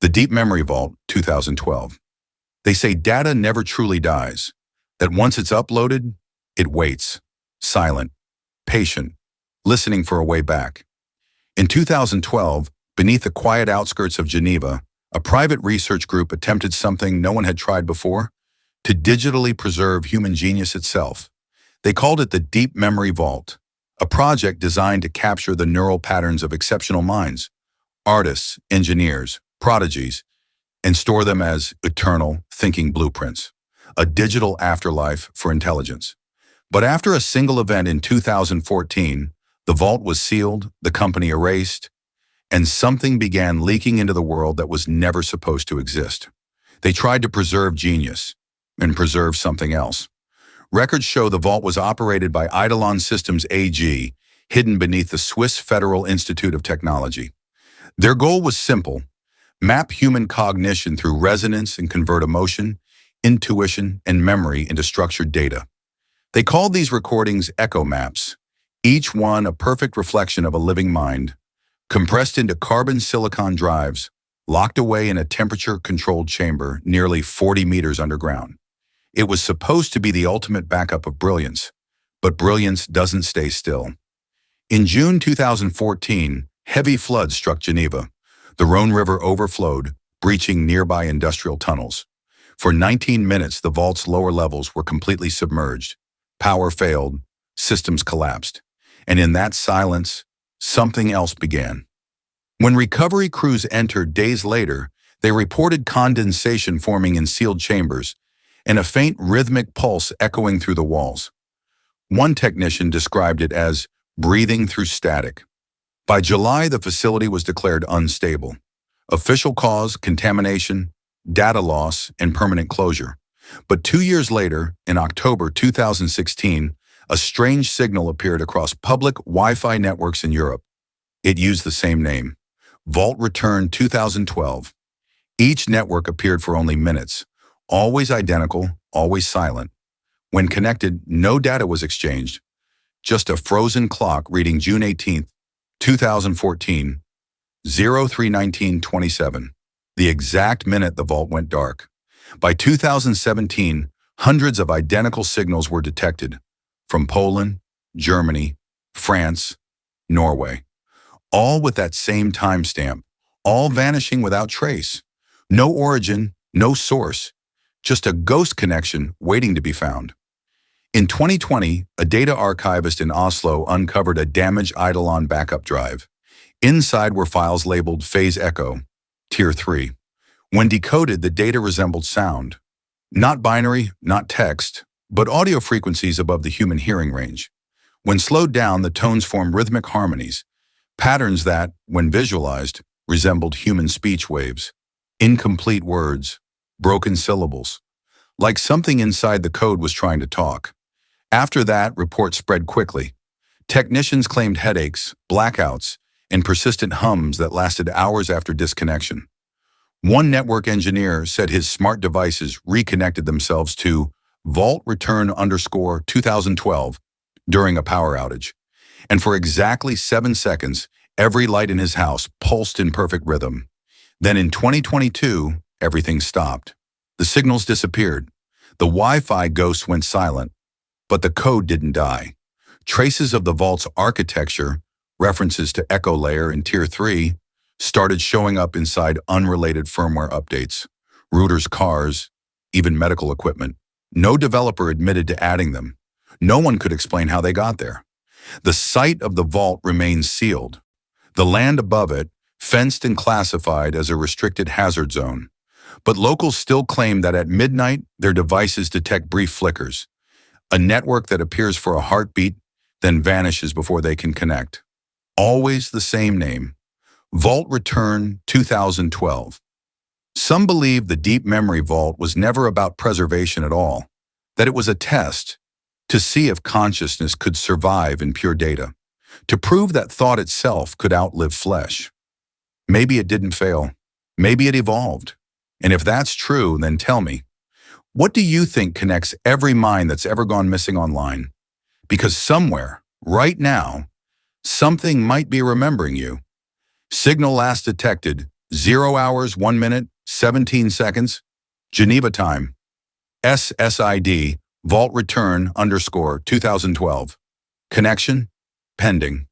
The Deep Memory Vault, 2012. They say data never truly dies, that once it's uploaded, it waits, silent, patient, listening for a way back. In 2012, beneath the quiet outskirts of Geneva, a private research group attempted something no one had tried before: to digitally preserve human genius itself. They called it the Deep Memory Vault, a project designed to capture the neural patterns of exceptional minds, artists, engineers, prodigies, and store them as eternal thinking blueprints, a digital afterlife for intelligence. But after a single event in 2014, the vault was sealed, the company erased, and something began leaking into the world that was never supposed to exist. They tried to preserve genius and preserve something else. Records show the vault was operated by Eidolon Systems AG, hidden beneath the Swiss Federal Institute of Technology. Their goal was simple: map human cognition through resonance and convert emotion, intuition, and memory into structured data. They called these recordings echo maps, each one a perfect reflection of a living mind, compressed into carbon silicon drives, locked away in a temperature-controlled chamber nearly 40 meters underground. It was supposed to be the ultimate backup of brilliance, but brilliance doesn't stay still. In June 2014, heavy floods struck Geneva. The Rhone River overflowed, breaching nearby industrial tunnels. For 19 minutes, the vault's lower levels were completely submerged. Power failed, systems collapsed, and in that silence, something else began. When recovery crews entered days later, they reported condensation forming in sealed chambers and a faint rhythmic pulse echoing through the walls. One technician described it as breathing through static. By July, the facility was declared unstable. Official cause: contamination, data loss, and permanent closure. But 2 years later, in October 2016, a strange signal appeared across public Wi-Fi networks in Europe. It used the same name: Vault Return 2012. Each network appeared for only minutes, always identical, always silent. When connected, no data was exchanged, just a frozen clock reading June 18, 2014, 03:19:27, the exact minute the vault went dark. By 2017, hundreds of identical signals were detected from Poland, Germany, France, Norway, all with that same timestamp, all vanishing without trace. No origin, no source, just a ghost connection waiting to be found. In 2020, a data archivist in Oslo uncovered a damaged Eidolon backup drive. Inside were files labeled Phase Echo, Tier 3. When decoded, the data resembled sound. Not binary, not text, but audio frequencies above the human hearing range. When slowed down, the tones formed rhythmic harmonies, patterns that, when visualized, resembled human speech waves. Incomplete words, broken syllables, like something inside the code was trying to talk. After that, reports spread quickly. Technicians claimed headaches, blackouts, and persistent hums that lasted hours after disconnection. One network engineer said his smart devices reconnected themselves to Vault Return _2012 during a power outage. And for exactly 7 seconds, every light in his house pulsed in perfect rhythm. Then in 2022, everything stopped. The signals disappeared. The Wi-Fi ghosts went silent. But the code didn't die. Traces of the vault's architecture, references to Echo Layer in Tier 3, started showing up inside unrelated firmware updates, routers, cars, even medical equipment. No developer admitted to adding them. No one could explain how they got there. The site of the vault remains sealed. The land above it, fenced and classified as a restricted hazard zone. But locals still claim that at midnight, their devices detect brief flickers. A network that appears for a heartbeat, then vanishes before they can connect. Always the same name: Vault Return 2012. Some believe the Deep Memory Vault was never about preservation at all, that it was a test to see if consciousness could survive in pure data, to prove that thought itself could outlive flesh. Maybe it didn't fail. Maybe it evolved. And if that's true, then tell me, what do you think connects every mind that's ever gone missing online? Because somewhere, right now, something might be remembering you. Signal last detected 0 hours, 1 minute, 17 seconds. Geneva time. SSID, vault return _ 2012. Connection, pending.